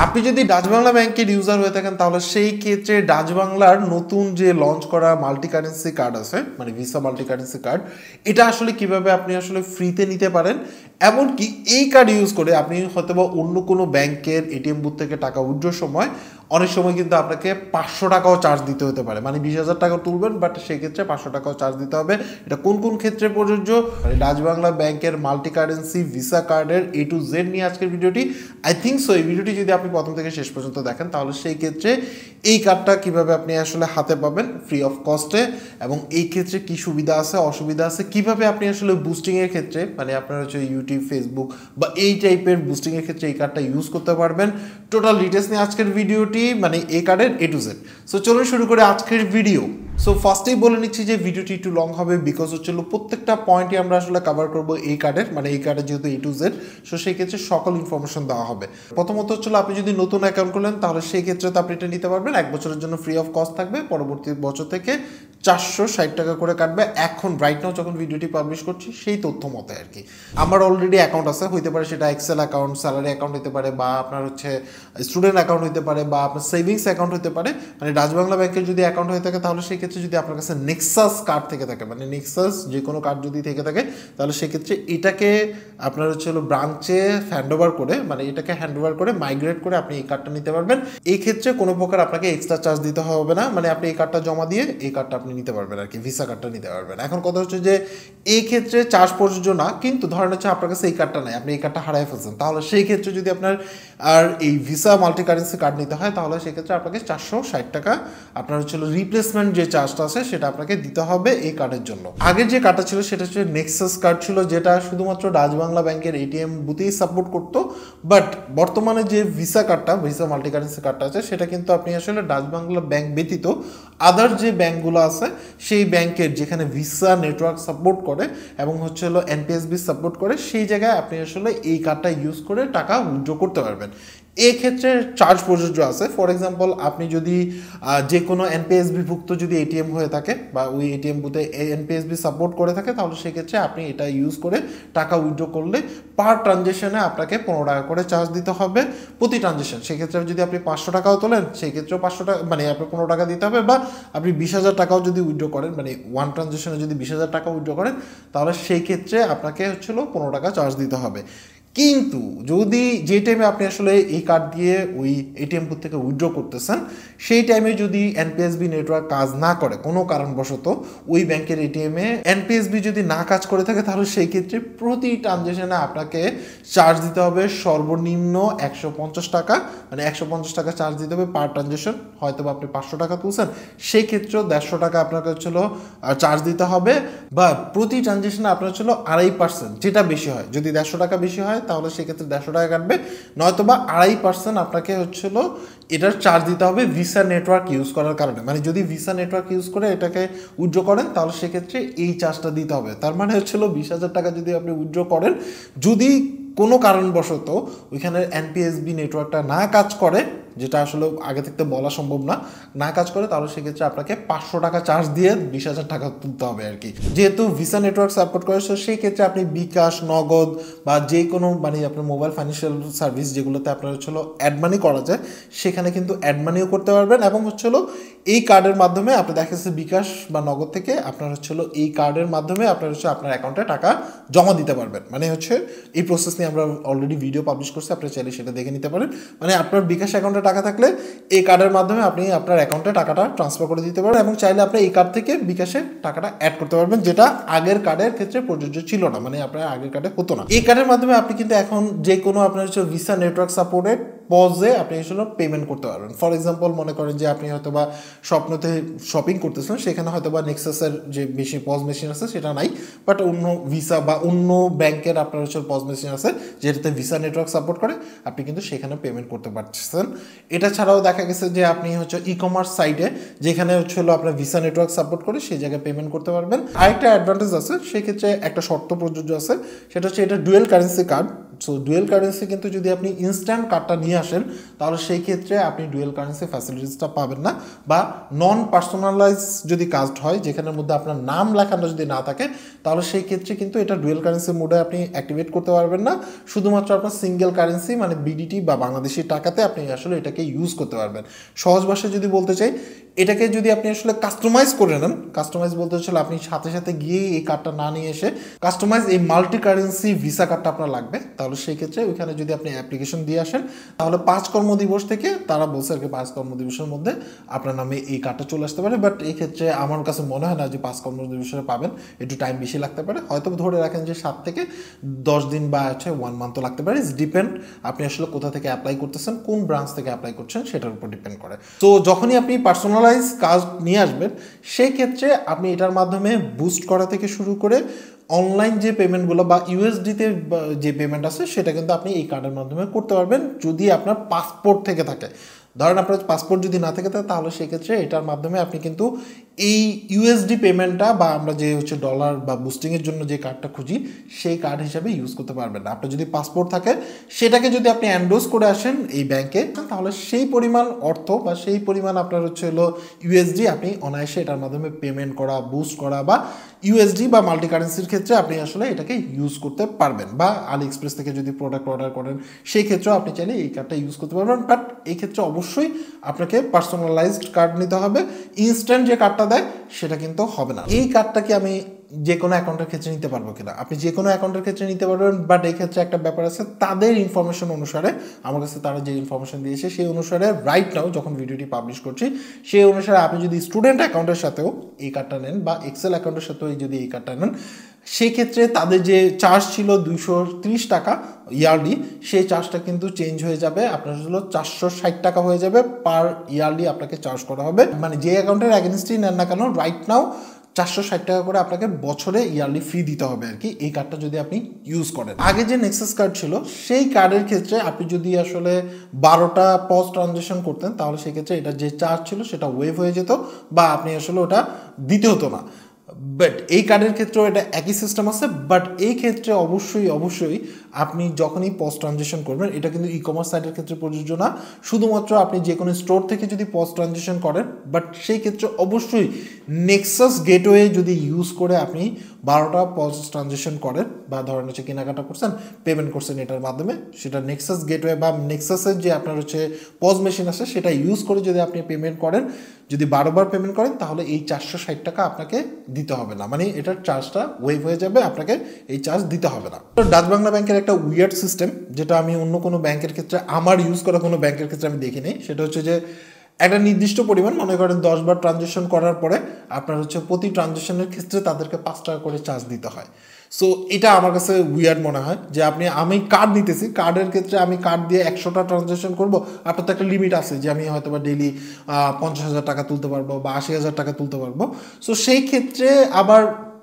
আপনি যদি ডাচ বাংলা ব্যাংকের ইউজার হয়ে থাকেন তাহলে সেই ক্ষেত্রে ডাচ বাংলার নতুন যে লঞ্চ করা মাল্টি কারেন্সি কার্ড আছে, মানে ভিসা মাল্টি কারেন্সি কার্ড, এটা আসলে কিভাবে আপনি আসলে ফ্রিতে নিতে পারেন। এমনকি এই কার্ড ইউজ করে আপনি হয়তো বা অন্য কোনো ব্যাংকের এটিএম বুথ থেকে টাকা উইথড্রর সময় অনেক সময় কিন্তু আপনাকে 500 টাকাও চার্জ দিতে হতে পারে। মানে 20,000 টাকা তুলবেন, বাট সেই ক্ষেত্রে 500 টাকাও চার্জ দিতে হবে। এটা কোন কোন ক্ষেত্রে প্রযোজ্য, মানে ডাচ বাংলা ব্যাংকের মাল্টি কারেন্সি ভিসা কার্ডের A to Z নিয়ে আজকের ভিডিওটি। আই থিঙ্ক সো এই ভিডিওটি যদি আপনি প্রথম থেকে শেষ পর্যন্ত দেখেন তাহলে সেই ক্ষেত্রে এই কার্ডটা কিভাবে আপনি আসলে হাতে পাবেন ফ্রি অফ কস্টে, এবং এই ক্ষেত্রে কি সুবিধা আছে অসুবিধা আছে, কিভাবে আপনি আসলে বুস্টিংয়ের ক্ষেত্রে, মানে আপনার হচ্ছে ইউটিউব ফেসবুক বা এই টাইপের বুস্টিংয়ের ক্ষেত্রে এই কার্ডটা ইউজ করতে পারবেন। টোটাল ডিটেলস নিয়ে আজকের ভিডিওটি, মানে এই কার্ডের A to Z। সো চলুন শুরু করে আজকের ভিডিও। সো ফার্স্টেই বলে নিচ্ছি যে ভিডিওটি একটু লং হবে, বিকজ হচ্ছিল প্রত্যেকটা পয়েন্টই আমরা আসলে কভার করবো এই কার্ডের, মানে এই কার্ডের যেহেতু A to Z, সো সেই ক্ষেত্রে সকল ইনফরমেশন দেওয়া হবে। প্রথমত হচ্ছিল আপনি যদি নতুন অ্যাকাউন্ট করলেন তাহলে সেই ক্ষেত্রে তো আপনি এটা নিতে পারবেন, 1 বছরের জন্য ফ্রি অফ কস্ট থাকবে, পরবর্তী বছর থেকে 460 টাকা করে কাটবে। এখন রাইট নাও যখন ভিডিওটি পাবলিশ করছি সেই তথ্য মতে আর কি। আমার অলরেডি অ্যাকাউন্ট আছে, হইতে পারে সেটা এক্সেল অ্যাকাউন্ট, স্যালারি অ্যাকাউন্ট হতে পারে, বা আপনার হচ্ছে স্টুডেন্ট অ্যাকাউন্ট হতে পারে, বা আপনার সেভিংস অ্যাকাউন্ট হতে পারে। মানে ডাচ বাংলা ব্যাংকের যদি অ্যাকাউন্ট হয়ে থাকে তাহলে সেই ক্ষেত্রে যদি আপনার কাছে নেক্সাস কার্ড থেকে থাকে, মানে নেক্সাস যে কোনো কার্ড যদি থেকে থাকে তাহলে সেক্ষেত্রে এটাকে আপনার হচ্ছে ব্রাঞ্চে হ্যান্ডওভার করে, মানে এটাকে হ্যান্ডওভার করে মাইগ্রেট করে আপনি এই কার্ডটা নিতে পারবেন। এই ক্ষেত্রে কোনো প্রকার আপনাকে এক্সট্রা চার্জ দিতে হবে না, মানে আপনি এই কার্ডটা জমা দিয়ে এই কার্ডটা আপনি নিতে পারবেন আর কি, ভিসা কার্ডটা নিতে পারবেন। এখন কথা হচ্ছে যে এই ক্ষেত্রে চার্জ প্রযোজ্য না, কিন্তু ধরেন হচ্ছে আপনার কাছে এই কার্ডটা নাই, আপনি এই কার্ডটা হারাই ফেলছেন, তাহলে সেই ক্ষেত্রে যদি আপনার আর এই ভিসা মাল্টি কারেন্সি কার্ড নিতে হয় তাহলে সেক্ষেত্রে আপনাকে 460 টাকা আপনার হচ্ছে রিপ্লেসমেন্ট যে চার্জটা আছে সেটা আপনাকে দিতে হবে এই কার্ডের জন্য। আগের যে কার্ডটা ছিল সেটা হচ্ছে নেক্সাস কার্ড ছিল, যেটা শুধুমাত্র ডাচ বাংলা ব্যাংকের এটিএম বুথেই সাপোর্ট করতো। বাট বর্তমানে যে ভিসা কার্ডটা, ভিসা মাল্টি কারেন্সি কার্ডটা আছে, সেটা কিন্তু আপনি আসলে ডাচ বাংলা ব্যাংক ব্যতীত আদার যে ব্যাংকগুলো আছে সেই ব্যাংকের যেখানে ভিসা নেটওয়ার্ক সাপোর্ট করে এবং হচ্ছে এনপিএসবি সাপোর্ট করে, সেই জায়গায় আপনি আসলে এই কার্ডটা ইউজ করে টাকা উইথড্র করতে পারবেন। এক্ষেত্রে চার্জ প্রযোজ্য আছে। ফর এক্সাম্পল, আপনি যদি যে কোনো এনপিএসবি ভুক্ত যদি এটিএম হয়ে থাকে বা ওই এটিএম বুথে এনপিএসবি সাপোর্ট করে থাকে তাহলে সেক্ষেত্রে আপনি এটা ইউজ করে টাকা উইথড্র করলে পার ট্রানজেকশনে আপনাকে 15 টাকা করে চার্জ দিতে হবে প্রতি ট্রানজেকশন। সেক্ষেত্রে যদি আপনি 500 টাকাও তোলেন সেক্ষেত্রেও 500 টাকা, মানে আপনি 15 টাকা দিতে হবে, বা আপনি 20,000 টাকাও যদি উইথড্র করেন, মানে ওয়ান ট্রানজেকশনে যদি 20,000 টাকা উইথড্র করেন তাহলে সেই ক্ষেত্রে আপনাকে হচ্ছিল 15 টাকা চার্জ দিতে হবে। কিন্তু যদি যে টাইমে আপনি আসলে এই কার্ড দিয়ে ওই এটিএম বুথ থেকে উইথড্র করতেছেন সেই টাইমে যদি এনপিএসবি নেটওয়ার্ক কাজ না করে কোনো কারণবশত, ওই ব্যাংকের এটিএমে এনপিএসবি যদি না কাজ করে থাকে তাহলে সেই ক্ষেত্রে প্রতি ট্রানজেকশনে আপনাকে চার্জ দিতে হবে সর্বনিম্ন 150 টাকা, মানে 150 টাকা চার্জ দিতে হবে পার ট্রানজেকশন। হয়তো বা আপনি 500 টাকা তুলছেন, সেই ক্ষেত্রেও 150 টাকা আপনাকে হচ্ছিল চার্জ দিতে হবে, বা প্রতি ট্রানজেকশনে আপনার হচ্ছিল 2.5%, যেটা বেশি হয়। যদি 150 টাকা বেশি হয় তাহলে সেক্ষেত্রে 150 টাকা কাটবে, নয়তো বা 2.5% আপনাকে হচ্ছিল এটার চার্জ দিতে হবে ভিসা নেটওয়ার্ক ইউজ করার কারণে। মানে যদি ভিসা নেটওয়ার্ক ইউজ করে এটাকে উইথড্র করেন তাহলে সেক্ষেত্রে এই চার্জটা দিতে হবে। তার মানে হচ্ছিল 20,000 টাকা যদি আপনি উইথড্র করেন, যদি কোনো কারণবশত ওইখানে এনপিএসবি নেটওয়ার্কটা না কাজ করে, যেটা আসলে আগে থেকে বলা সম্ভব না কাজ করে, তাহলে সেক্ষেত্রে আপনাকে 500 টাকা চার্জ দিয়ে 20,000 টাকা তুলতে হবে আর কি। যেহেতু ভিসা নেটওয়ার্ক সাপোর্ট করে সেই ক্ষেত্রে আপনি বিকাশ, নগদ বা যে কোনো, মানে আপনার মোবাইল ফাইন্যান্সিয়াল সার্ভিস যেগুলোতে আপনার হচ্ছিল অ্যাড মানি করা যায় সেখানে কিন্তু অ্যাড মানিও করতে পারবেন, এবং হচ্ছিল এই কার্ডের মাধ্যমে আপনি দেখা যাচ্ছে বিকাশ বা নগদ থেকে আপনার হচ্ছিল এই কার্ডের মাধ্যমে আপনার হচ্ছে আপনার অ্যাকাউন্টে টাকা জমা দিতে পারবেন। মানে হচ্ছে এই প্রসেস নিয়ে আমরা অলরেডি ভিডিও পাবলিশ করছি, আপনি চাইলে সেটা দেখে নিতে পারেন। মানে আপনার বিকাশ অ্যাকাউন্টে টাকা থাকলে এই কার্ডের মাধ্যমে আপনি আপনার অ্যাকাউন্টে টাকাটা ট্রান্সফার করে দিতে পারেন, এবং চাইলে আপনি এই কার্ড থেকে বিকাশে টাকাটা অ্যাড করতে পারবেন, যেটা আগের কার্ডের ক্ষেত্রে প্রযোজ্য ছিল না, মানে আপনার আগের কার্ডে হতো না। এই কার্ডের মাধ্যমে আপনি কিন্তু এখন যে কোনো আপনার হচ্ছে ভিসা নেটওয়ার্ক সাপোর্টেড পজে আপনি আসলে পেমেন্ট করতে পারবেন। ফর এক্সাম্পল, মনে করেন যে আপনি হয়তো বা স্বপ্নতে শপিং করতেছেন, সেখানে হয়তো বা নেক্সাসের যে মেশিন, পজ মেশিন আছে সেটা নাই, বাট অন্য ভিসা বা অন্য ব্যাংকের আপনার হচ্ছে পজ মেশিন আছে যেটাতে ভিসা নেটওয়ার্ক সাপোর্ট করে, আপনি কিন্তু সেখানে পেমেন্ট করতে পারছেন। এটা ছাড়াও দেখা গেছে যে আপনি হচ্ছে ই কমার্স সাইটে যেখানে হচ্ছে আপনার ভিসা নেটওয়ার্ক সাপোর্ট করে সেই জায়গায় পেমেন্ট করতে পারবেন। আরেকটা অ্যাডভান্টেজ আছে, সেক্ষেত্রে একটা শর্ত প্রযোজ্য আছে, সেটা হচ্ছে এটা dual currency card, so dual currency কিন্তু যদি আপনি ইনস্ট্যান্ট কার্ডটা নিয়ে আসেন তাহলে সেই ক্ষেত্রে আপনি ডুয়েল কারেন্সি ফ্যাসিলিটিসটা পাবেন না, বা নন পার্সোনালাইজ যদি কাজ হয় যেখানের মধ্যে আপনার নাম লেখানো যদি না থাকে তাহলে সেই ক্ষেত্রে কিন্তু এটা ডুয়েল কারেন্সি মোডে আপনি অ্যাক্টিভেট করতে পারবেন না। শুধুমাত্র আপনার সিঙ্গেল কারেন্সি মানে বিডিটি বা বাংলাদেশি টাকাতে আপনি আসলে এটাকে ইউজ করতে পারবেন। সহজ ভাষায় যদি বলতে চাই, এটাকে যদি আপনি আসলে কাস্টমাইজ করে নেন, কাস্টমাইজ বলতে হচ্ছে আপনি সাথে সাথে গিয়ে এই কার্ডটা না নিয়ে এসে কাস্টমাইজ এই মাল্টি কারেন্সি ভিসা কার্ডটা আপনার লাগবে, তাহলে সেই ক্ষেত্রে ওইখানে যদি আপনি অ্যাপ্লিকেশন দিয়ে আসেন তাহলে 5 কর্মদিবস থেকে তারা বলছে আর কি 5 কর্মদিবসের মধ্যে আপনার নামে এই কার্ডটা চলে আসতে পারে। বাট এই ক্ষেত্রে আমার কাছে মনে হয় না যে 5 কর্মদিবসে পাবেন, একটু টাইম বেশি লাগতে পারে, হয়তো ধরে রাখেন যে 7 থেকে 10 দিন বা 1 মান্থও লাগতে পারে। ইটস ডিপেন্ড আপনি আসলে কোথা থেকে অ্যাপ্লাই করতেছেন, কোন ব্রাঞ্চ থেকে অ্যাপ্লাই করছেন সেটার উপর ডিপেন্ড করে। তো যখনই আপনি পার্সোনালাইজ কাজ নিয়ে আসবেন সেই ক্ষেত্রে আপনি এটার মাধ্যমে বুস্ট করা থেকে শুরু করে অনলাইন যে পেমেন্টগুলো বা ইউএসডিতে যে পেমেন্ট আছে সেটা কিন্তু আপনি এই কার্ডের মাধ্যমে করতে পারবেন যদি আপনার পাসপোর্ট থেকে থাকে। ধরেন আপনার পাসপোর্ট যদি না থাকে তাহলে সেক্ষেত্রে এটার মাধ্যমে আপনি কিন্তু এই ইউএসডি পেমেন্টটা বা আমরা যে হচ্ছে ডলার বা বুস্টিংয়ের জন্য যে কার্ডটা খুঁজি সেই কার্ড হিসাবে ইউজ করতে পারবেন না। আপনার যদি পাসপোর্ট থাকে সেটাকে যদি আপনি এন্ডোজ করে আসেন এই ব্যাংকে তাহলে সেই পরিমাণ অর্থ বা সেই পরিমাণ আপনার হচ্ছে হলো ইউএসডি আপনি অনায়াসে এটার মাধ্যমে পেমেন্ট করা, বুস্ট করা বা ইউএসডি বা মাল্টি কারেন্সির ক্ষেত্রে আপনি আসলে এটাকে ইউজ করতে পারবেন। বা আলি এক্সপ্রেস থেকে যদি প্রোডাক্ট অর্ডার করেন সেই ক্ষেত্রেও আপনি চাইলে এই কার্ডটা ইউজ করতে পারবেন। বাট এই ক্ষেত্রে অবশ্যই আপনাকে পার্সোনালাইজড কার্ড নিতে হবে, ইনস্ট্যান্ট যে কার্ডটা দেয় সেটা কিন্তু হবে না। এই কার্ডটা কি আমি যে কোনো অ্যাকাউন্টের ক্ষেত্রে নিতে পারবো কিনা? আপনি যে কোনো অ্যাকাউন্টের ক্ষেত্রে নিতে পারবেন, বাট এই ক্ষেত্রে একটা ব্যাপার আছে, তাদের ইনফরমেশন অনুসারে আমার কাছে তারা যে ইনফরমেশন দিয়েছে সেই অনুসারে রাইট নাও যখন ভিডিওটি পাবলিশ করছি সেই অনুসারে আপনি যদি স্টুডেন্ট অ্যাকাউন্টের সাথেও এই কার্ডটা নেন বা এক্সেল অ্যাকাউন্টের সাথেও যদি এই কার্ডটা নেন সেই ক্ষেত্রে তাদের যে চার্জ ছিল 230 টাকা ইয়ারলি, সেই চার্জটা কিন্তু চেঞ্জ হয়ে যাবে, আপনার হলো 460 টাকা হয়ে যাবে পার ইয়ারলি আপনাকে চার্জ করা হবে। মানে যে অ্যাকাউন্টের অ্যাগেনস্টই নেন না কেন রাইট নাও 460 টাকা করে আপনাকে বছরে ইয়ারলি ফি দিতে হবে আর কি, এই কার্ডটা যদি আপনি ইউজ করেন। আগে যে নেক্সাস কার্ড ছিল সেই কার্ডের ক্ষেত্রে আপনি যদি আসলে 12টা পজ ট্রানজ্যাকশন করতেন তাহলে সেক্ষেত্রে এটা যে চার্জ ছিল সেটা ওয়েভ হয়ে যেত বা আপনি আসলে ওটা দিতে হতো না। বাট এই কার্ডের ক্ষেত্রেও এটা একই সিস্টেম আছে, বাট এই ক্ষেত্রে অবশ্যই আপনি যখনই পোস্ট ট্রানজেকশন করবেন, এটা কিন্তু ই কমার্স সাইটের ক্ষেত্রে প্রযোজ্য না, শুধুমাত্র আপনি যে কোনো স্টোর থেকে যদি পোস্ট ট্রানজেকশন করেন, বাট সেই ক্ষেত্রে অবশ্যই নেক্সাস গেটওয়ে যদি ইউজ করে আপনি 12টা পোস্ট ট্রানজেকশন করেন বা ধরেন হচ্ছে কেনাকাটা করছেন, পেমেন্ট করছেন এটার মাধ্যমে, সেটা নেক্সাস গেটওয়ে বা নেক্সাসের যে আপনার হচ্ছে পজ মেশিন আছে সেটা ইউজ করে যদি আপনি পেমেন্ট করেন, যদি 12 বার পেমেন্ট করেন তাহলে এই 460 টাকা আপনাকে দিতে হবে না, মানে এটার চার্জটা ওয়েভ হয়ে যাবে, আপনাকে এই চার্জ দিতে হবে না। তো ডাচ বাংলা ব্যাংকের একটা উইয়ার্ড সিস্টেম যেটা আমি অন্য কোনো ব্যাংকের ক্ষেত্রে আমার ইউজ করা কোনো ব্যাংকের ক্ষেত্রে আমি দেখিনি, সেটা হচ্ছে যে একটা নির্দিষ্ট পরিমাণ মনে করেন 10 বার ট্রানজ্যাকশন করার পরে আপনার হচ্ছে প্রতি ট্রানজ্যাকশনের ক্ষেত্রে তাদেরকে 5 টাকা করে চার্জ দিতে হয়। সো এটা আমার কাছে উইয়ার্ড মনে হয় যে আমি কার্ড নিতেছি, কার্ডের ক্ষেত্রে আমি কার্ড দিয়ে 100টা ট্রানজ্যাকশন করবো, আপনার তো একটা লিমিট আছে যে আমি হয়তো বা ডেইলি 50,000 টাকা তুলতে পারবো বা 80,000 টাকা তুলতে পারবো। সো সেই ক্ষেত্রে আবার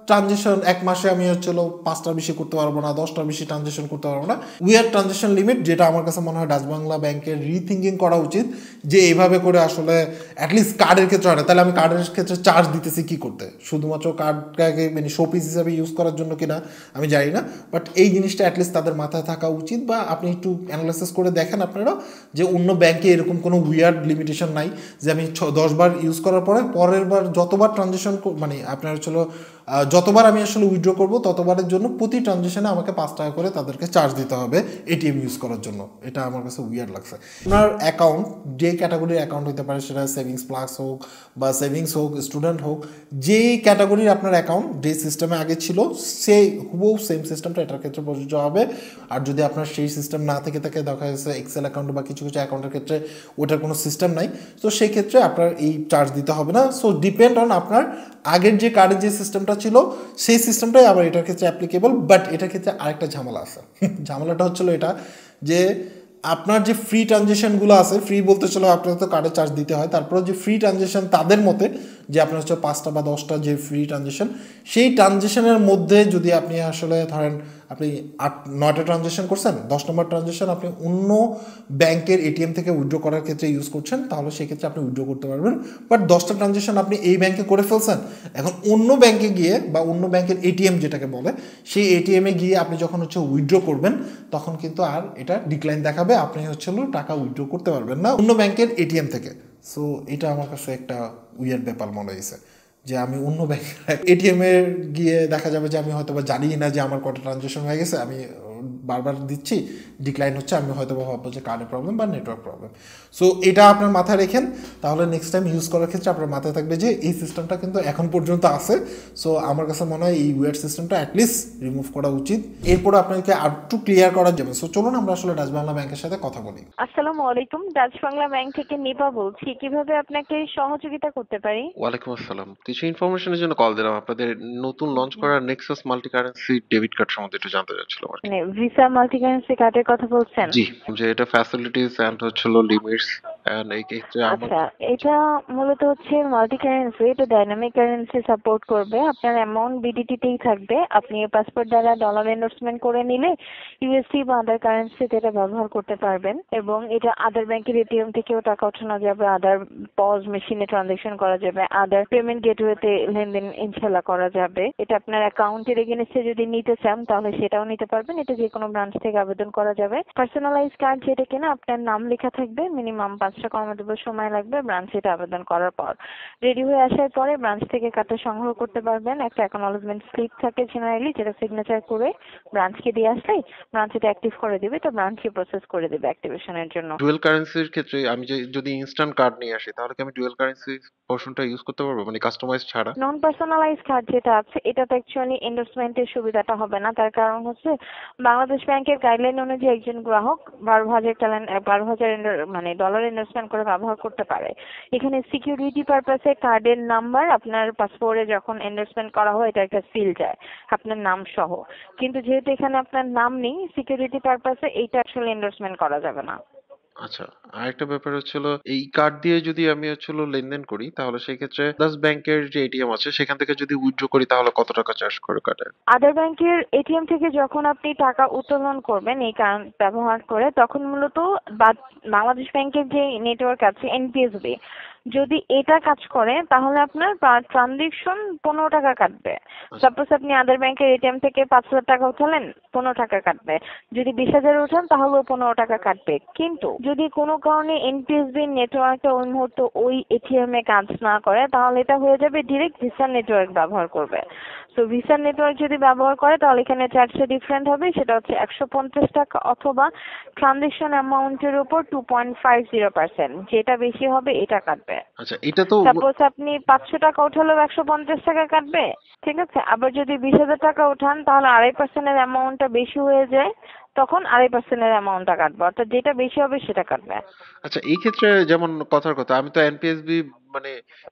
ট্রানজেকশন এক মাসে আমি হচ্ছে 5টার বেশি করতে পারবো না, 10টার বেশি ট্রানজেকশন করতে পারবো না, উইয়ার ট্রানজেকশন লিমিট, যেটা আমার কাছে মনে হয় ডাচ বাংলা ব্যাংকের রিথিঙ্কিং করা উচিত যে এইভাবে করে আসলে অ্যাটলিস্ট কার্ডের ক্ষেত্রে হয় না, তাহলে আমি কার্ডের ক্ষেত্রে চার্জ দিতেছি কি করতে, শুধুমাত্র কার্ডটাকে মানে শোপিস হিসাবে ইউজ করার জন্য কিনা আমি জানি না, বাট এই জিনিসটা অ্যাটলিস্ট তাদের মাথায় থাকা উচিত। বা আপনি একটু অ্যানালাইসিস করে দেখেন আপনারা যে অন্য ব্যাংকে এরকম কোনো উইয়ার্ড লিমিটেশন নাই যে আমি 10 বার ইউজ করার পরে পরের বার যতবার ট্রানজেকশন মানে আপনার হচ্ছিল যতবার আমি আসলে উইথড্র করবো ততবারের জন্য প্রতি ট্রানজেকশনে আমাকে 5 টাকা করে তাদেরকে চার্জ দিতে হবে এটিএম ইউজ করার জন্য। এটা আমার কাছে উইয়ার্ড লাগছে। আপনার অ্যাকাউন্ট যে ক্যাটাগরির অ্যাকাউন্ট হতে পারে, সেটা সেভিংস প্লাস হোক বা সেভিংস হোক, স্টুডেন্ট হোক, যেই ক্যাটাগরির আপনার অ্যাকাউন্ট যে সিস্টেমে আগে ছিল সেই হুবহু সেম সিস্টেমটা এটার ক্ষেত্রে প্রযোজ্য হবে। আর যদি আপনার সেই সিস্টেম না থেকে থাকে, দেখা যাচ্ছে এক্সেল অ্যাকাউন্ট বা কিছু অ্যাকাউন্টের ক্ষেত্রে ওটার কোনো সিস্টেম নাই, তো সেই ক্ষেত্রে আপনার এই চার্জ দিতে হবে না। সো ডিপেন্ড অন আপনার আগের যে কার্ডের যে সিস্টেমটা ছিল সেই সিস্টেমটাই আবার এটার ক্ষেত্রে অ্যাপ্লিকেবল। বাট এটার ক্ষেত্রে আরেকটা ঝামেলা আছে, ঝামেলাটা হচ্ছিল এটা যে আপনার যে ফ্রি ট্রানজেকশনগুলো আছে, ফ্রি বলতে চলো আপনার তো কার্ডে চার্জ দিতে হয়, তারপরে যে ফ্রি ট্রানজেকশন তাদের মতে যে আপনার হচ্ছে 5টা বা 10টা যে ফ্রি ট্রানজেকশন, সেই ট্রানজেকশনের মধ্যে যদি আপনি আসলে ধরেন আপনি 9টা ট্রানজ্যাকশন করছেন, 10 নম্বর ট্রানজ্যাকশন আপনি অন্য ব্যাংকের এটিএম থেকে উইথড্র করার ক্ষেত্রে ইউজ করছেন, তাহলে সেক্ষেত্রে আপনি উইথড্র করতে পারবেন। বাট 10টা ট্রানজ্যাকশন আপনি এই ব্যাংকে করে ফেলছেন, এখন অন্য ব্যাংকে গিয়ে বা অন্য ব্যাংকের এটিএম যেটাকে বলে সেই এটিএমে গিয়ে আপনি যখন হচ্ছে উইথড্র করবেন তখন কিন্তু আর এটা ডিক্লাইন দেখাবে, আপনি হচ্ছে টাকা উইথড্র করতে পারবেন না অন্য ব্যাংকের এটিএম থেকে। সো এটা আমার কাছে একটা উইয়ার্ড ব্যাপার মনে হয়েছে যে আমি অন্য ব্যাংকের এটিএমে গিয়ে দেখা যাবে যে আমি হয়তো বা জানি না যে আমার কটা ট্রানজ্যাকশন হয়ে গেছে, আমি বারবার দিচ্ছি ডিক্লাইন হচ্ছে, আমি হয়তো বা ভাববো যে কার্ডের প্রবলেম বা নেটওয়ার্ক প্রবলেম। সো এটা আপনার মাথায় রেখেন, তাহলে নেক্সট টাইম ইউজ করার ক্ষেত্রে আপনার মাথায় থাকবে যে এই সিস্টেমটা কিন্তু এখন পর্যন্ত আছে। সো আমার কাছে মনে হয় এই ওয়েট সিস্টেমটা অ্যাটলিস্ট রিমুভ করা উচিত, এরপর আপনাকে আর একটু ক্লিয়ার করা যাবে। সো চলুন আমরা আসলে ডাচ বাংলা ব্যাংকের সাথে কথা বলি। আসসালামু আলাইকুম, ডাচ বাংলা ব্যাংক থেকে নিপা বলছি। কিভাবে আপনাকে সহযোগিতা করতে পারি? ওয়ালাইকুম আসসালাম। কিছু ইনফরমেশনের জন্য কল দিলাম। আপনাদের নতুন লঞ্চ করা Nexus multi currency debit card সম্বন্ধে একটু জানতে চাচ্ছিলাম আর কি। মানে ভিসা মাল্টি কারেন্সি কার্ডের কথা বলছেন? জি, যে এটা ফ্যাসিলিটিস এন্ড হচ্ছিল লিমিটস এন্ড এই ক্ষেত্রে আমার আচ্ছা, এটা মূলত হচ্ছে মাল্টি কারেন্সি, এটা ডাইনামিক কারেন্সি সাপোর্ট করবে। আপনার অ্যামাউন্ট বিডিটি তেই থাকবে। আপনি পাসপোর্ট দ্বারা ডলার এন্ডোর্সমেন্ট করে নিলে ইউএসডি বা আদার কারেন্সিতে এটা ব্যবহার করতে পারবেন, এবং এটা আদার ব্যাংকের এটিএম থেকেও টাকা ওঠানো যাবে, আদার পজ মেশিনে ট্রানজাকশন করা যাবে, আদার পেমেন্ট গেটওয়েতে লেনদেন ইনশাল্লাহ করা যাবে। এটা আপনার অ্যাকাউন্টের এগেইনস্টে যদি নিতে চান তাহলে সেটাও নিতে পারবেন। এটা যে কোনো ব্রাঞ্চ থেকে আবেদন করা যাবে। পার্সোনালাইজ কার্ড যেটা কিনা আপনার নাম লেখা থাকবে, মিনিমাম 5টা কর্মদিবস সময় লাগবে ব্রাঞ্চে এটা আবেদন করার পর। রেডি হয়ে আসার পরে ব্রাঞ্চ থেকে কার্ডটা সংগ্রহ করতে পারবেন। একটা অ্যাকনলেজমেন্ট স্লিপ থাকে জেনারেলি, যেটা সিগনেচার করে ব্রাঞ্চকে দিয়ে আসলেই ব্রাঞ্চ এটা অ্যাক্টিভ করে দিবে, তো ব্রাঞ্চকে প্রসেস করে দিবে অ্যাক্টিভেশনের জন্য। ডুয়াল কারেন্সির ক্ষেত্রে আমি যদি ইনস্ট্যান্ট কার্ড নিয়ে আসি তাহলে কি আমি ডুয়াল কারেন্সি পোর্শনটা ইউজ করতে পারবো, মানে কাস্টমাইজ ছাড়া? নন পার্সোনালাইজ কার্ড যেটা আছে এটাতে অ্যাকচুয়ালি এন্ডোর্সমেন্টের সুবিধাটা হবে না। তার কারণ হচ্ছে বাংলাদেশ ব্যাংকের গাইডলাইন অনুযায়ী একজন গ্রাহক 12,000 মানে ডলার ইনভেস্টমেন্ট করে ব্যবহার করতে পারে। এখানে সিকিউরিটি পারপাসে কার্ডের নাম্বার আপনার পাসপোর্টে যখন এন্ডোর্সমেন্ট করা হয় এটা একটা সিল যায় আপনার নাম সহ, কিন্তু যেহেতু এখানে আপনার নাম নেই, সিকিউরিটি পারপাসে এইটা আসলে এন্ডোর্সমেন্ট করা যাবে না। আচ্ছা, আরেকটা ব্যাপার হচ্ছিল এই কার্ড দিয়ে যদি আমি হচ্ছিল লেনদেন করি তাহলে সেই ক্ষেত্রে প্লাস ব্যাংকের যে এটিএম আছে সেখান থেকে যদি উইথড্র করি তাহলে কত টাকা চার্জ করে কাটে? আদার ব্যাংকের এটিএম থেকে যখন আপনি টাকা উত্তোলন করবেন এই কার্ড ব্যবহার করে, তখন মূলত বাংলাদেশ ব্যাংকের যে নেটওয়ার্ক আছে এনপিএসবি, যদি এটা কাজ করে তাহলে আপনার ট্রানজেকশন 15 টাকা কাটবে। আচ্ছা সাপোজ আপনি আদার ব্যাংকের এটিএম থেকে 5,000 টাকা উঠালেন, 15 টাকা কাটবে। যদি 20,000 উঠান তাহলেও 15 টাকা কাটবে। কিন্তু যদি কোনো কারণে এনপিএসবি নেটওয়ার্কটা ওই মুহূর্তে ওই এটিএম এ কাজ না করে, তাহলে এটা হয়ে যাবে ডিরেক্ট ভিসা নেটওয়ার্ক ব্যবহার করবে। তো ভিসা নেটওয়ার্ক যদি ব্যবহার করে তাহলে এখানে চার্জটা ডিফারেন্ট হবে, সেটা হচ্ছে 150 টাকা, অথবা ট্রানজেকশন অ্যামাউন্টের উপর 2.50%, যেটা বেশি হবে এটা কাটবে। আচ্ছা, এটা তো সাপোজ আপনি 500 টাকা উঠালেও 150 টাকা কাটবে, ঠিক আছে। আবার যদি 20,000 টাকা উঠান তাহলে 2.5%-এর অ্যামাউন্টটা বেশি হয়ে যায়, তখন 2.5%-এর অ্যামাউন্টটা কাটবে, অর্থাৎ যেটা বেশি হবে সেটা কাটবে। আচ্ছা, এই ক্ষেত্রে যেমন কথার কথা আমি তো এনপিএসবি মানে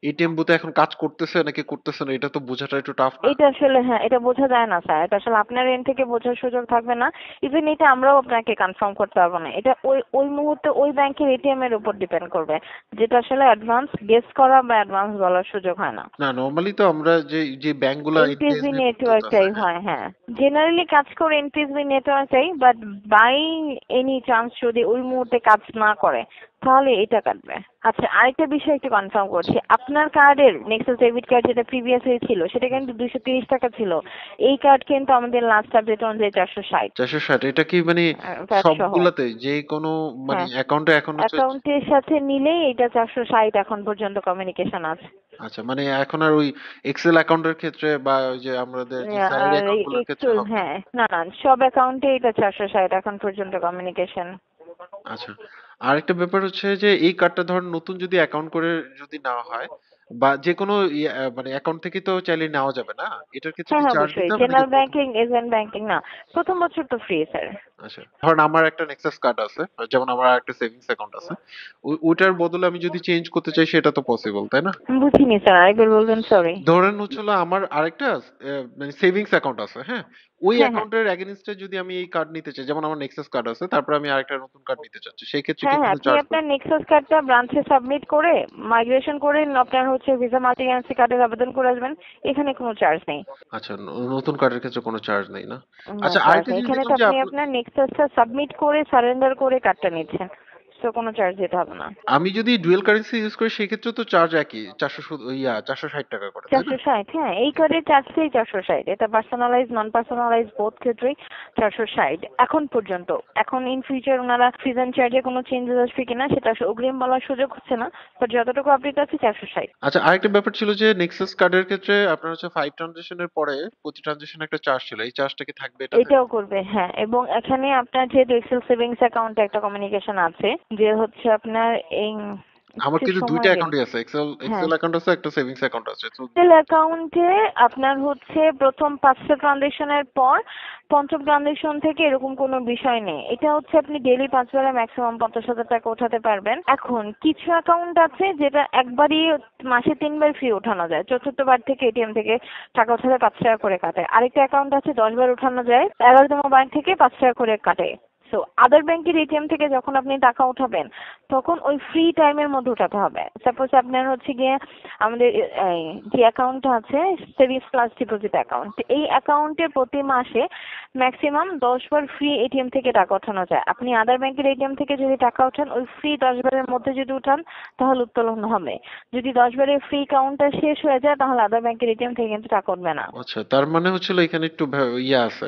এটিএম বুথে এখন কাজ করতেছে নাকি করতেছে না এটা তো বোঝাটা একটু টাফ না? এটা আসলে হ্যাঁ, এটা বোঝা যায় না স্যার, এটা আসলে আপনার এন্ড থেকে বোঝার সুযোগ থাকবে না। ইভেন এটা আমরাও আপনাকে কনফার্ম করতে পারবো না। এটা ওই ওই মুহূর্তে ওই ব্যাংকের এটিএম এর উপর ডিপেন্ড করবে, যেটা আসলে অ্যাডভান্স গেস করা বা অ্যাডভান্স বলার সুযোগ হয় না। না, নরমালি তো আমরা যে যে ব্যাংকগুলা এনপিএসবি এনপিএসবি বুথ আছে, নেটওয়ার্কটাই হ্যাঁ। হয়, হ্যাঁ। জেনারেলি কাজ করে এনপিএসবি নেটওয়ার্কটাই, বাট বাই এনি চান্স যদি ওই মুহূর্তে কাজ না করে তাহলে এটা কাটবে। আচ্ছা, আরেকটা বিষয় একটু কনফার্ম করছি, আপনার কার্ডের নেক্সাস ডেবিট কার্ড যেটা প্রিভিয়াসলি ছিল সেটা কিন্তু 230 টাকা ছিল। এই কার্ড কিন্তু আমাদের লাস্ট আপডেট অনুযায়ী 460, 460 এটা কি মানে ভ্যাট সহ। সবগুলাতে যে কোনো মানে হ্যাঁ, অ্যাকাউন্টে এখন হচ্ছে? অ্যাকাউন্টের সাথে নিলেই এটা 460 এখন পর্যন্ত কমিউনিকেশন আছে। আচ্ছা, মানে এখন আর ওই এক্সেল অ্যাকাউন্টের ক্ষেত্রে বা ওই যে আমাদের যে স্যালারি আর অ্যাকাউন্ট গুলোর ক্ষেত্রে একটু হবে না? হ্যাঁ, না না, সব অ্যাকাউন্টে এটা 460 এখন পর্যন্ত কমিউনিকেশন। আচ্ছা, আরেকটা ব্যাপার হচ্ছে যে এই কার্ডটা ধর নতুন যদি অ্যাকাউন্ট করে যদি নেওয়া হয় বা যে কোনো মানে অ্যাকাউন্ট থেকে তো চাইলে নেওয়া যাবে না, এটার ক্ষেত্রে হ্যাঁ কি হ্যাঁ, চার্জ অবশ্যই। দিতে হবে নাকি জেনারেল প্রথম? ব্যাংকিং, এজেন্ট ব্যাংকিং না, প্রথম বছর তো ফ্রি স্যার। আচ্ছা, ধরেন আমার একটা নেক্সাস কার্ড আছে, যেমন আমার একটা সেভিংস অ্যাকাউন্ট আছে, ওইটার বদলে আমি যদি চেঞ্জ করতে চাই সেটা তো পসিবল, তাই না? বুঝিনি স্যার, আরেকবার বলবেন, সরি। ধরেন হচ্ছিল আমার আরেকটা মানে সেভিংস অ্যাকাউন্ট আছে, হ্যাঁ, ওই হ্যাঁ, হ্যাঁ। অ্যাকাউন্টের এগেইনস্টে যদি আমি এই কার্ড নিতে চাই, যেমন আমার নেক্সাস কার্ড আছে, তারপর আমি আরেকটা নতুন কার্ড নিতে চাচ্ছি, সেই ক্ষেত্রে কি হ্যাঁ, হ্যাঁ, কোনো আপনি চার্জ আপনার পড়বে? নেক্সাস কার্ডটা ব্রাঞ্চে সাবমিট করে মাইগ্রেশন করে আপনার হচ্ছে ভিসা মাল্টি কারেন্সি কার্ডের আবেদন করে আসবেন। এখানে কোনো চার্জ নেই। আচ্ছা, নতুন কার্ডের ক্ষেত্রে কোনো চার্জ নেই না? নো আচ্ছা, চার্জ আরেকটা নেই। জিনিস এখানে তো দেখলাম যে আপনি আপনার নেক্সাসটা সাবমিট করে সারেন্ডার করে কার্ডটা নিচ্ছেন। সো কোনো চার্জ দিতে হবে না। আমি যদি ডুয়েল কারেন্সি ইউজ করি সেক্ষেত্রে তো চার্জ একই, 460 টাকা করে, তাই না? 460, হ্যাঁ, এই কার্ডের চার্জটাই 460। এটা পার্সোনালাইজ নন পার্সোনালাইজ বোথ ক্ষেত্রেই 460 এখন পর্যন্ত। এখন ইন ফিউচার ওনারা সিজন চার্জে কোনো চেঞ্জেস আসবে কিনা সেটা অগ্রিম বলার সুযোগ হচ্ছে না, বাট যতটুকু আপডেট আছে 460। আচ্ছা, আরেকটা ব্যাপার ছিল যে নেক্সাস কার্ডের ক্ষেত্রে আপনার হচ্ছে 5 ট্রানজেকশনের পরে প্রতি ট্রানজেকশনে একটা চার্জ ছিল, এই চার্জটা কি থাকবে এটাতে? এটাও করবে, হ্যাঁ। এবং এখানে আপনার যেহেতু এক্সেল সেভিংস অ্যাকাউন্টে একটা কমিউনিকেশন আছে যে হচ্ছে আপনার এই আমার একটু কিন্তু দুইটা সময় দিন। অ্যাকাউন্টই আছে, এক্সেল হ্যাঁ, এক্সেল অ্যাকাউন্ট আছে, একটা সেভিংস অ্যাকাউন্ট আছে, তো এক্সেল অ্যাকাউন্টে আপনার হচ্ছে প্রথম 5টা ট্রানজেকশনের পর পঞ্চম ট্রানজেকশন থেকে এরকম কোনো বিষয় নেই। এটা হচ্ছে আপনি ডেইলি 5 বেলা ম্যাক্সিমাম 50,000 টাকা ওঠাতে পারবেন। এখন কিছু অ্যাকাউন্ট আছে যেটা একবারই মাসে 3 বার ফি ওঠানো যায়। চতুর্থ বার থেকে এটিএম থেকে টাকা ওঠালে 5 টাকা করে কাটে। আরেকটা অ্যাকাউন্ট আছে 10 বার ওঠানো যায়, 11তম বার থেকে 5 টাকা করে কাটে। সো আদার ব্যাংকের এটিএম থেকে যখন আপনি টাকা উঠাবেন তখন ওই ফ্রি টাইমের মধ্যে উঠাতে হবে। সাপোজ আপনার হচ্ছে গিয়ে আমাদের এই যে অ্যাকাউন্টটা আছে সেভিংস প্লাস ডিপোজিট অ্যাকাউন্ট, এই অ্যাকাউন্টে প্রতি মাসে ম্যাক্সিমাম 10 বার ফ্রি এটিএম থেকে টাকা ওঠানো যায়। আপনি আদার ব্যাংকের এটিএম থেকে যদি টাকা ওঠান ওই ফ্রি 10 বারের মধ্যে যদি উঠান তাহলে উত্তোলন হবে। যদি 10 বারের ফ্রি কাউন্টটা শেষ হয়ে যায় তাহলে আদার ব্যাংকের এটিএম থেকে কিন্তু টাকা উঠবে না। আচ্ছা, তার মানে হচ্ছিল এখানে একটু ইয়ে আছে,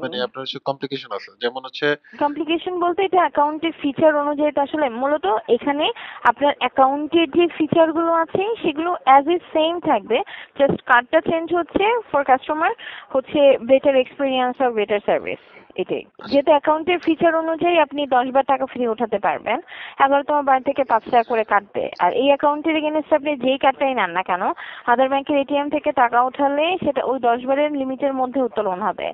মানে আপনার হচ্ছে কমপ্লিকেশন আছে, যেমন হচ্ছে কমপ্লিকেশন বলতে এটা অ্যাকাউন্টের ফিচার অনুযায়ী তো আসলে মূলত এখানে আপনার অ্যাকাউন্টের যে ফিচার গুলো আছে সেগুলো অ্যাজ ইট সেম থাকবে, জাস্ট কার্ডটা চেঞ্জ হচ্ছে ফর কাস্টমার হচ্ছে বেটার এক্সপিরিয়েন্স আর বেটার সার্ভিস, এটাই। যেহেতু অ্যাকাউন্টের ফিচার অনুযায়ী আপনি 10 বার টাকা ফ্রি ওঠাতে পারবেন, 11তম বার থেকে 5 টাকা করে কাটবে। আর এই অ্যাকাউন্টের এগেইনস্টে আপনি যেই কার্ডটাই নেন না কেন আদার ব্যাংকের এটিএম থেকে টাকা উঠালে সেটা ওই 10 বারের লিমিটের মধ্যে উত্তোলন হবে।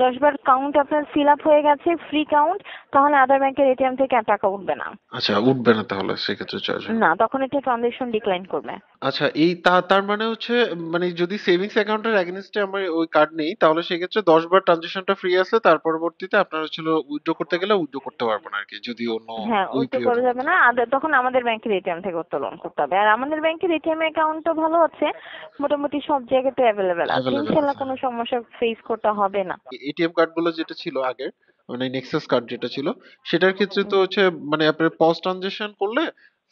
10 বার কাউন্ট আপনার ফিল আপ হয়ে গেছে ফ্রি কাউন্ট, তাহলে আদার ব্যাংকের এটিএম থেকে আর টাকা উঠবে না। আচ্ছা, উঠবে না তাহলে সেক্ষেত্রে চার্জ? না, তখন এটা ট্রানজেকশন ডিক্লাইন করবে। আচ্ছা, এই তার মানে হচ্ছে, মানে যদি সেভিংস অ্যাকাউন্টের এগেইনস্টে আমার ওই কার্ড নেই তাহলে সেক্ষেত্রে 10 বার ট্রানজেকশনটা ফ্রি আছে, তার পরবর্তীতে আপনার হচ্ছিল উইথড্র করতে গেলে উইথড্র করতে পারবো না আর কি, যদি অন্য হ্যাঁ, ওই উইথড্র করা পিরিয়ডের যাবে মধ্যে। না, তখন আমাদের ব্যাংকের এটিএম থেকে উত্তোলন করতে হবে। আর আমাদের ব্যাংকের এটিএম অ্যাকাউন্টও ভালো আছে, মোটামুটি সব জায়গাতে অ্যাভেলেবেল আছে, অ্যাভেলেবেল ইনশাল্লাহ আছে, কোনো হ্যাঁ। সমস্যা ফেস করতে হবে না। এটিএম কার্ড গুলো যেটা ছিল আগে, মানে নেক্সাস কার্ড যেটা ছিল, সেটার ক্ষেত্রে তো হুম। হচ্ছে মানে আপনার পজ ট্রানজেকশন করলে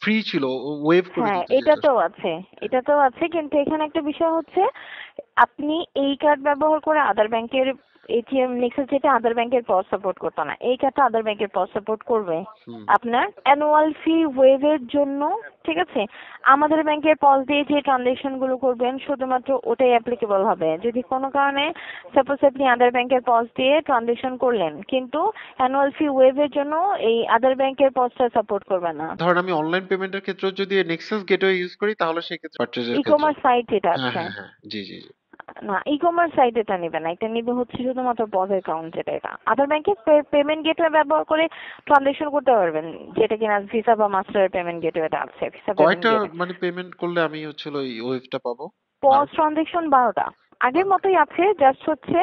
ফ্রি ছিল, ওয়েভ করে হ্যাঁ, দিত যেটা। এটাতেও আছে, এটাতেও আছে, কিন্তু এখানে একটা বিষয় হচ্ছে আপনি এই কার্ড ব্যবহার করে আদার ব্যাংকের এটিএম নেক্সাস যেটা আদার ব্যাংকের পজ সাপোর্ট করতো না, এই কার্ডটা আদার ব্যাংকের পজ সাপোর্ট করবে। হুম। আপনার অ্যানুয়াল ফি ওয়েভের জন্য, ঠিক আছে, আমাদের ব্যাংকের পজ দিয়ে যে ট্রানজেকশন গুলো করবেন শুধুমাত্র ওটাই অ্যাপ্লিকেবল হবে। যদি কোনো কারণে সাপোজ আপনি আদার ব্যাংকের পজ দিয়ে ট্রানজেকশন করলেন কিন্তু অ্যানুয়াল ফি ওয়েভের জন্য এই আদার ব্যাংকের পজটা সাপোর্ট করবে না। ধরেন আমি অনলাইন পেমেন্টের ক্ষেত্রে যদি নেক্সাস গেটওয়ে ইউজ করি তাহলে সেক্ষেত্রে পারচেজের ই ক্ষেত্রে। কমার্স সাইট যেটা হ্যাঁ, আছে, হ্যাঁ, হ্যাঁ, জি, জি, জি। না, ই কমার্স সাইট এটা নিবে না, এটা নিবে হচ্ছে শুধুমাত্র পজ অ্যাকাউন্ট যেটা, এটা আদার ব্যাংকে পেমেন্ট গেটওয়ে ব্যবহার করে ট্রানজেকশন করতে পারবেন, যেটা কিনা ভিসা বা মাস্টার পেমেন্ট গেটওয়েটা আছে, ভিসা পেমেন্ট কয়টা গেটওয়ে। মানে পেমেন্ট করলে আমি হচ্ছিল ওই ওয়েভটা পাবো? পজ ট্রানজেকশন 12টা আগের মতোই আছে, জাস্ট হচ্ছে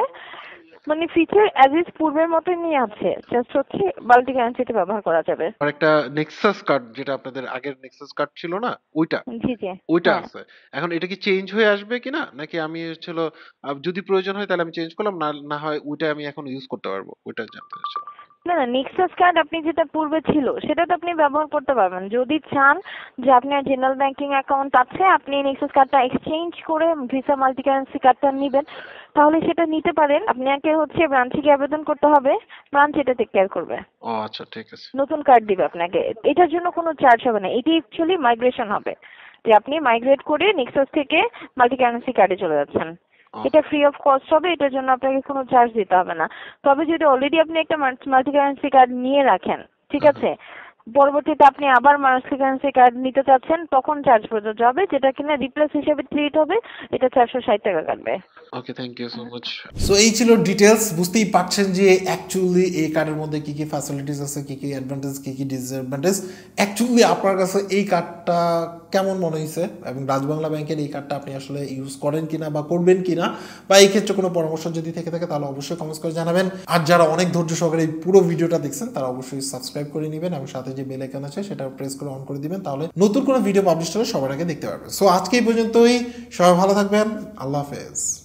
মানে ফিচার অ্যাজ ইজ পূর্বের মতোই নিয়ে আছে, জাস্ট হচ্ছে মাল্টি কারেন্সিতে ব্যবহার করা যাবে। আর একটা নেক্সাস কার্ড যেটা আপনাদের আগের নেক্সাস কার্ড ছিল না, ওইটা জি জি। ওইটা হ্যাঁ, আছে। এখন এটা কি চেঞ্জ হয়ে আসবে কিনা, নাকি আমি হচ্ছিল যদি প্রয়োজন হয় তাহলে আমি চেঞ্জ করলাম, না না হয় ওইটা আমি এখন ইউজ করতে পারবো, ওইটা জানতে চাচ্ছিলাম। না না, নেক্সাস কার্ড আপনি যেটা পূর্বে ছিল সেটা তো আপনি ব্যবহার করতে পারবেন। যদি চান যে আপনার জেনারেল ব্যাংকিং অ্যাকাউন্ট আছে আপনি নেক্সাস কার্ডটা এক্সচেঞ্জ করে ভিসা মাল্টি কারেন্সি কার্ডটা নেবেন, তাহলে সেটা নিতে পারেন। আপনাকে হচ্ছে ব্রাঞ্চে গিয়ে আবেদন করতে হবে, ব্রাঞ্চ এটা টেক কেয়ার করবে, ও আচ্ছা, ঠিক আছে। নতুন কার্ড দিবে আপনাকে। এটার জন্য কোনো চার্জ হবে না, এটি অ্যাকচুয়ালি মাইগ্রেশন হবে, যে আপনি মাইগ্রেট করে নেক্সাস থেকে মাল্টি কারেন্সি কার্ডে চলে যাচ্ছেন। ও, এটা ফ্রি অফ কস্ট হবে, এটার জন্য আপনাকে কোনো চার্জ দিতে হবে না। তবে যদি অলরেডি আপনি একটা মাল্টি কারেন্সি কার্ড নিয়ে রাখেন, ঠিক হ্যাঁ, আছে, পরবর্তীতে আপনি আবার মাল্টি কারেন্সি কার্ড নিতে চাচ্ছেন তখন চার্জ প্রযোজ্য হবে, যেটা কিনা রিপ্লেস হিসেবে ট্রিট হবে, এটা 460 টাকা কাটবে। Okay, thank you so much. So এই ছিল ডিটেলস। বুঝতেই পারছেন যে অ্যাকচুয়ালি এই কার্ডের মধ্যে কি কি ফ্যাসিলিটিস আছে, কি কি অ্যাডভান্টেজ, কি কি ডিসঅ্যাডভান্টেজ। অ্যাকচুয়ালি আপনার কাছে এই কার্ডটা কেমন মনে হয়েছে এবং ডাচবাংলা ব্যাংকের এই কার্ডটা আপনি আসলে ইউজ করেন কিনা বা করবেন কিনা, বা এই ক্ষেত্রে কোনো পরামর্শ যদি থেকে থাকে তাহলে অবশ্যই কমেন্টস করে জানাবেন। আর যারা অনেক ধৈর্য সহকারে এই পুরো ভিডিওটা দেখছেন তারা অবশ্যই সাবস্ক্রাইব করে নেবেন এবং সাথে যে বেল আইকন আছে সেটা প্রেস করে অন করে দিবেন, তাহলে নতুন কোনো ভিডিও পাবলিশ হলে সবার আগে দেখতে পারবেন। সো আজকে এই পর্যন্তই, সবাই ভালো থাকবেন, আল্লাহ হাফেজ।